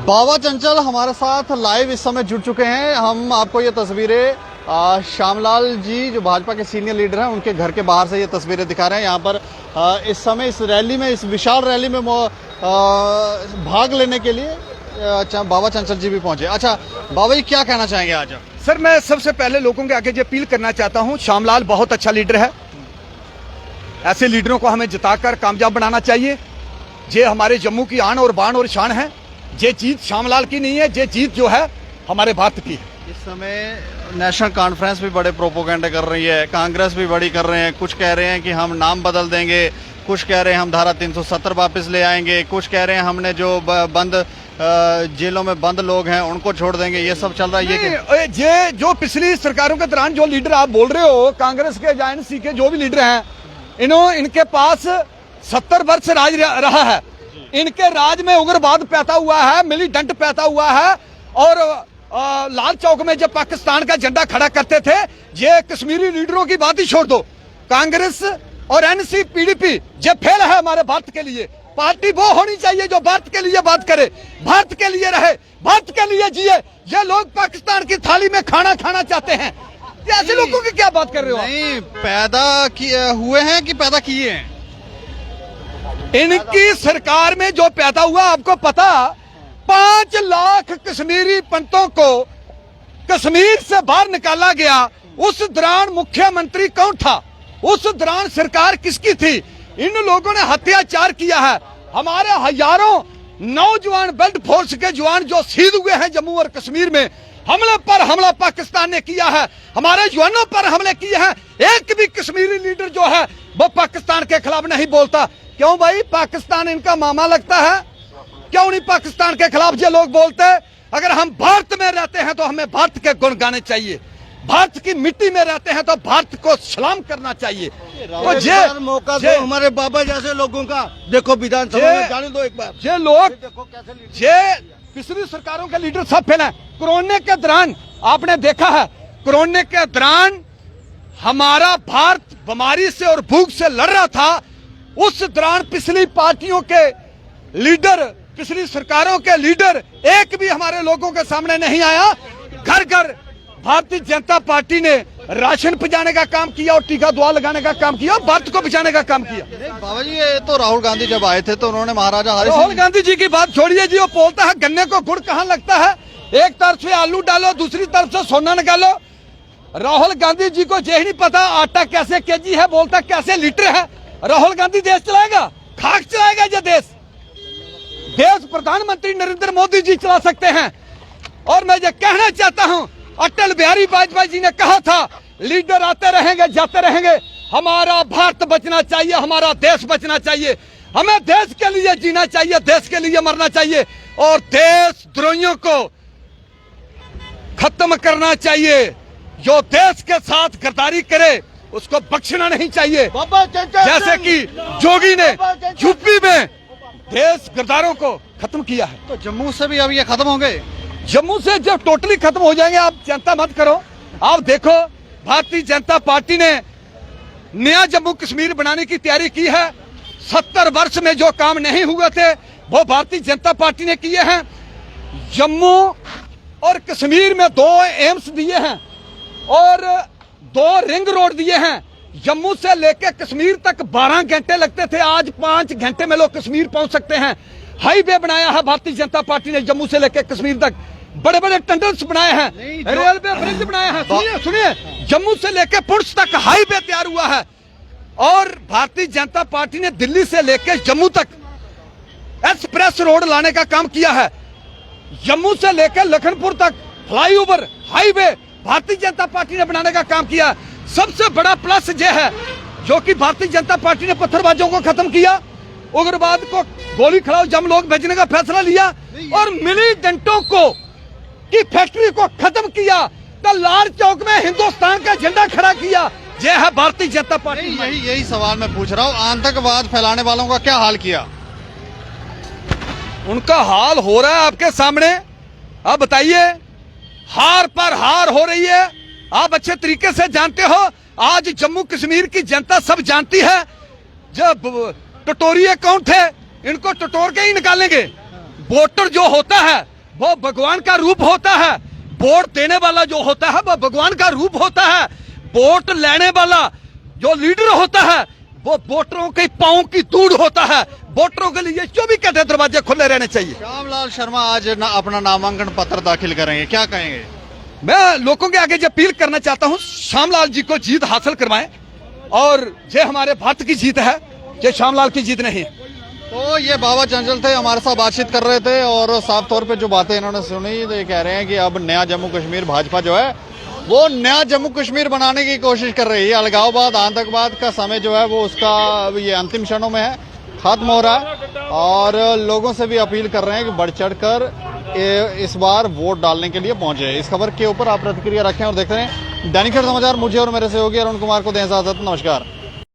बाबा चंचल हमारे साथ लाइव इस समय जुड़ चुके हैं। हम आपको ये तस्वीरें श्यामलाल जी जो भाजपा के सीनियर लीडर हैं उनके घर के बाहर से ये तस्वीरें दिखा रहे हैं। यहाँ पर इस समय इस रैली में, इस विशाल रैली में भाग लेने के लिए बाबा चंचल जी भी पहुंचे। अच्छा बाबा जी, क्या कहना चाहेंगे आज आप? सर, मैं सबसे पहले लोगों के आगे ये अपील करना चाहता हूं, श्यामलाल बहुत अच्छा लीडर है। ऐसे लीडरों को हमें जिताकर कामयाब बनाना चाहिए। ये हमारे जम्मू की आन और बान और शान है। ये जीत श्यामलाल की नहीं है, ये जीत जो है हमारे भारत की है। इस समय नेशनल कॉन्फ्रेंस भी बड़े प्रोपोगेंडा कर रही है, कांग्रेस भी बड़ी कर रहे हैं। कुछ कह रहे हैं कि हम नाम बदल देंगे, कुछ कह रहे हैं हम धारा 370 वापस ले आएंगे, कुछ कह रहे हैं हमने जो बंद जेलों में बंद लोग हैं उनको छोड़ देंगे। ये सब चल रहा है। ये जो पिछली सरकारों के दौरान जो लीडर आप बोल रहे हो, कांग्रेस के या एनसी के जो भी लीडर हैं, इनके पास 70 वर्ष राज रहा है। इनके राज में उग्रवाद पैदा हुआ है, मिलीटेंट पैदा हुआ है। और लाल चौक में जब पाकिस्तान का झंडा खड़ा करते थे, ये कश्मीरी लीडरों की बात ही छोड़ दो। कांग्रेस और एनसी पीडीपी ये फेल है हमारे भारत के लिए। पार्टी वो होनी चाहिए जो भारत के लिए बात करे, भारत के लिए रहे, भारत के लिए जिए। ये लोग पाकिस्तान की थाली में खाना खाना चाहते हैं। ऐसे लोगों की क्या बात कर रहे हो? नहीं, पैदा हुए हैं कि पैदा किए हैं? इनकी सरकार में जो पैदा हुआ, आपको पता, 5 लाख कश्मीरी पंतों को कश्मीर से बाहर निकाला गया। उस दौरान मुख्यमंत्री कौन था? उस दौरान सरकार किसकी थी? इन लोगों ने अत्याचार किया है। हमारे हजारों नौजवान बेल्ट फोर्स के जवान जो शहीद हुए हैं जम्मू और कश्मीर में, हमले पर हमला पाकिस्तान ने किया है। हमारे जवानों पर हमले किए हैं। एक भी कश्मीरी लीडर जो है वो पाकिस्तान के खिलाफ नहीं बोलता। क्यों भाई? पाकिस्तान इनका मामा लगता है? क्यों नहीं पाकिस्तान के खिलाफ ये लोग बोलते? अगर हम भारत में रहते हैं तो हमें भारत के गुण गाने चाहिए। भारत की मिट्टी में रहते हैं तो भारत को सलाम करना चाहिए। तो ये मौका दो हमारे बाबा जैसे लोगों का। देखो विधानसभा में जाने दो एक बार। ये लोग, ये पिछली सरकारों के लीडर सब फेल हैं। कोरोना के दौरान आपने देखा है, कोरोना के दौरान हमारा भारत बीमारी से और भूख से लड़ रहा था। उस दौरान पिछली पार्टियों के लीडर, पिछली सरकारों के लीडर एक भी हमारे लोगों के सामने नहीं आया। घर घर भारतीय जनता पार्टी ने राशन पहुंचाने का काम किया और टीका दवा लगाने का काम किया, भारत को बचाने का काम किया। बाबा जी, ये तो राहुल गांधी जब आए थे तो उन्होंने महाराजा हरि राहुल गांधी जी की बात छोड़िए जी। वो बोलता है गन्ने को गुड़ कहाँ लगता है, एक तरफ से आलू डालो, दूसरी तरफ से सोना निकालो। राहुल गांधी जी को यही नहीं पता आटा कैसे केजी है, बोलता कैसे लीटर है। राहुल गांधी देश चलाएगा? खाक चलाएगा ये देश। देश प्रधानमंत्री नरेंद्र मोदी जी चला सकते हैं। और मैं ये कहना चाहता हूं, अटल बिहारी वाजपेयी जी ने कहा था, लीडर आते रहेंगे जाते रहेंगे, हमारा भारत बचना चाहिए, हमारा देश बचना चाहिए। हमें देश के लिए जीना चाहिए, देश के लिए मरना चाहिए। और देशद्रोहियों को खत्म करना चाहिए। जो देश के साथ गद्दारी करे उसको बख्शना नहीं चाहिए। जैसे कि जोगी ने यूपी में देश गद्दारों को खत्म किया है। तो जम्मू से भी अब ये खत्म हो गए? जम्मू से जब टोटली खत्म हो जाएंगे, आप चिंता मत करो। आप देखो, भारतीय जनता पार्टी ने नया जम्मू कश्मीर बनाने की तैयारी की है। 70 वर्ष में जो काम नहीं हुए थे वो भारतीय जनता पार्टी ने किए हैं। जम्मू और कश्मीर में 2 एम्स दिए हैं और 2 रिंग रोड दिए हैं। जम्मू से लेकर कश्मीर तक 12 घंटे लगते थे, आज 5 घंटे में लोग कश्मीर पहुंच सकते हैं। हाईवे बनाया है भारतीय जनता पार्टी ने जम्मू से लेकर कश्मीर तक। बड़े बड़े टनल्स बनाए हैं, रेलवे ब्रिज बनाए हैं। सुनिए सुनिए, जम्मू से लेकर पुंछ तक हाईवे तैयार हुआ है। और भारतीय जनता पार्टी ने दिल्ली से लेकर जम्मू तक एक्सप्रेस रोड लाने का काम किया है। जम्मू से लेकर लखनपुर तक flyover, highway Bharatiya Janata party ने बनाने का काम किया। सबसे बड़ा प्लस ये है जो कि भारतीय जनता पार्टी ने पत्थरबाजों को खत्म किया, उग्रवाद को गोली खिलाओ जम लोग भेजने का फैसला लिया और मिलीटेंटों को की फैक्ट्री को खत्म किया। तो लाल चौक में हिंदुस्तान का झंडा खड़ा किया। यह है भारतीय जनता पार्टी। यही सवाल मैं पूछ रहा हूँ, आतंकवाद फैलाने वालों का क्या हाल किया? उनका हाल हो रहा है आपके सामने। आप बताइए, हार पर हार हो रही है। आप अच्छे तरीके से जानते हो, आज जम्मू कश्मीर की जनता सब जानती है। जब टटोरिए कौन थे, इनको टटोर के ही निकालेंगे। वोटर जो होता है वो भगवान का रूप होता है। वोट देने वाला जो होता है वो भगवान का रूप होता है। वोट लेने वाला जो लीडर होता है वो वोटरों के पांव की धूड़ होता है। वोटरों के लिए 24 घंटे दरवाजे खुले रहने चाहिए। श्यामलाल शर्मा आज अपना नामांकन पत्र दाखिल करेंगे, क्या कहेंगे? मैं लोगों के आगे जो अपील करना चाहता हूं, श्यामलाल जी को जीत हासिल करवाएं और ये हमारे भारत की जीत है, ये श्यामलाल की जीत नहीं है। तो ये बाबा चंचल थे, हमारे साथ बातचीत कर रहे थे और साफ तौर पे जो बातें इन्होंने सुनी तो ये कह रहे हैं कि अब नया जम्मू कश्मीर भाजपा जो है वो नया जम्मू कश्मीर बनाने की कोशिश कर रही है। अलगाववाद, आतंकवाद का समय जो है वो उसका ये अंतिम क्षणों में है, खत्म हो रहा है और लोगों से भी अपील कर रहे हैं कि बढ़ चढ़ कर इस बार वोट डालने के लिए पहुंचे। इस खबर के ऊपर आप प्रतिक्रिया रखें और देखते रहें दैनिक समाचार। मुझे और मेरे सहयोगी अरुण कुमार को दें इजाजत। नमस्कार।